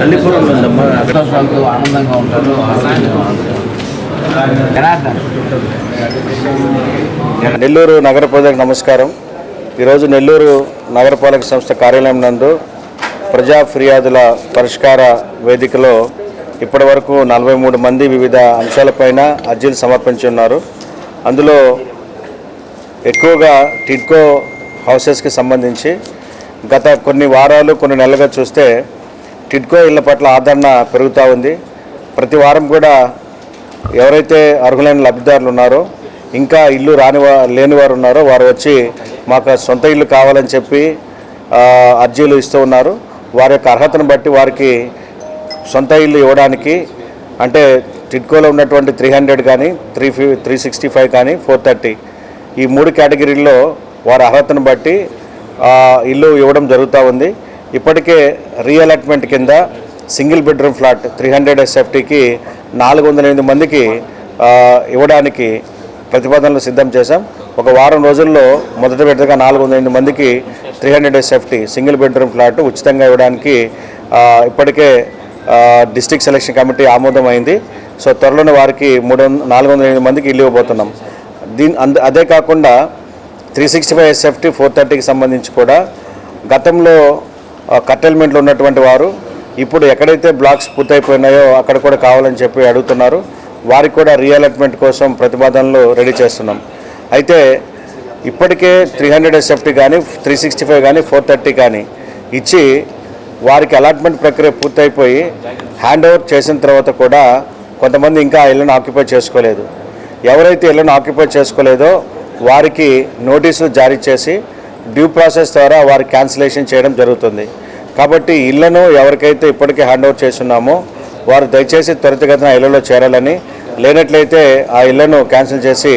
అల్లిపురంలో ఉందమ్మా. ఆనందంగా ఉంటారు. నెల్లూరు నగర ప్రజలకు నమస్కారం. ఈరోజు నెల్లూరు నగరపాలక సంస్థ కార్యాలయం నందు ప్రజా ఫిర్యాదుల పరిష్కార వేదికలో ఇప్పటివరకు 43 మంది వివిధ అంశాలపైన అర్జీలు సమర్పించి ఉన్నారు. అందులో ఎక్కువగా టిడ్కో హౌసెస్కి సంబంధించి గత కొన్ని వారాలు కొన్ని నెలలుగా చూస్తే టిడ్కో ఇళ్ల పట్ల ఆదరణ పెరుగుతూ ఉంది. ప్రతి వారం కూడా ఎవరైతే అర్హులైన లబ్ధిదారులు ఉన్నారో, ఇంకా ఇల్లు లేని వారు ఉన్నారో వారు వచ్చి మాకు సొంత ఇల్లు కావాలని చెప్పి అర్జీలు ఇస్తూ ఉన్నారు. వారి యొక్క అర్హతను బట్టి వారికి సొంత ఇల్లు ఇవ్వడానికి, అంటే టిడ్కోలో ఉన్నటువంటి 300 కానీ 365 కానీ 430 ఈ 3 కేటగిరీల్లో వారి అర్హతను బట్టి ఇల్లు ఇవ్వడం జరుగుతూ ఉంది. ఇప్పటికే రీఅలాట్మెంట్ కింద సింగిల్ బెడ్రూమ్ ఫ్లాట్ 300 SFTకి 408 మందికి ఇవ్వడానికి ప్రతిపాదనలు సిద్ధం చేశాం. ఒక వారం రోజుల్లో మొదటి విడతగా 408 మందికి 300 SFT సింగిల్ బెడ్రూమ్ ఫ్లాట్ ఉచితంగా ఇవ్వడానికి ఇప్పటికే డిస్ట్రిక్ట్ సెలక్షన్ కమిటీ ఆమోదం అయింది. సో త్వరలోనే వారికి 408 మందికి ఇల్లు ఇవ్వబోతున్నాం. అదే కాకుండా 365 SFT 430కి సంబంధించి కూడా గతంలో కట్టెల్మెంట్లో ఉన్నటువంటి వారు ఇప్పుడు ఎక్కడైతే బ్లాక్స్ పూర్తయిపోయినాయో అక్కడ కూడా కావాలని చెప్పి అడుగుతున్నారు. వారికి కూడా రీఅలాట్మెంట్ కోసం ప్రతిపాదనలు రెడీ చేస్తున్నాం. అయితే ఇప్పటికే 300 SFT కానీ 365 కానీ 430 కానీ ఇచ్చి వారికి అలాట్మెంట్ ప్రక్రియ పూర్తయిపోయి హ్యాండ్ ఓవర్ చేసిన తర్వాత కూడా కొంతమంది ఇంకా ఇళ్లను ఆక్యుపై చేసుకోలేదు. ఎవరైతే ఇళ్లను ఆక్యుపై చేసుకోలేదో వారికి నోటీసులు జారీ చేసి డ్యూ ప్రాసెస్ ద్వారా వారి క్యాన్సిలేషన్ చేయడం జరుగుతుంది. కాబట్టి ఇళ్లను ఎవరికైతే ఇప్పటికే హ్యాండ్ ఓవర్ చేస్తున్నామో వారు దయచేసి త్వరితగతిన ఇళ్లలో చేరాలని, లేనట్లయితే ఆ ఇళ్లను క్యాన్సిల్ చేసి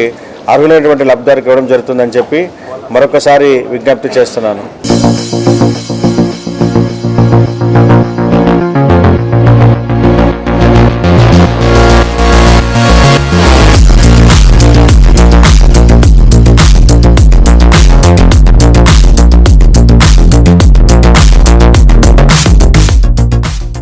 అర్హులైనటువంటి లబ్ధిదారులకు ఇవ్వడం జరుగుతుందని చెప్పి మరొకసారి విజ్ఞప్తి చేస్తున్నాను.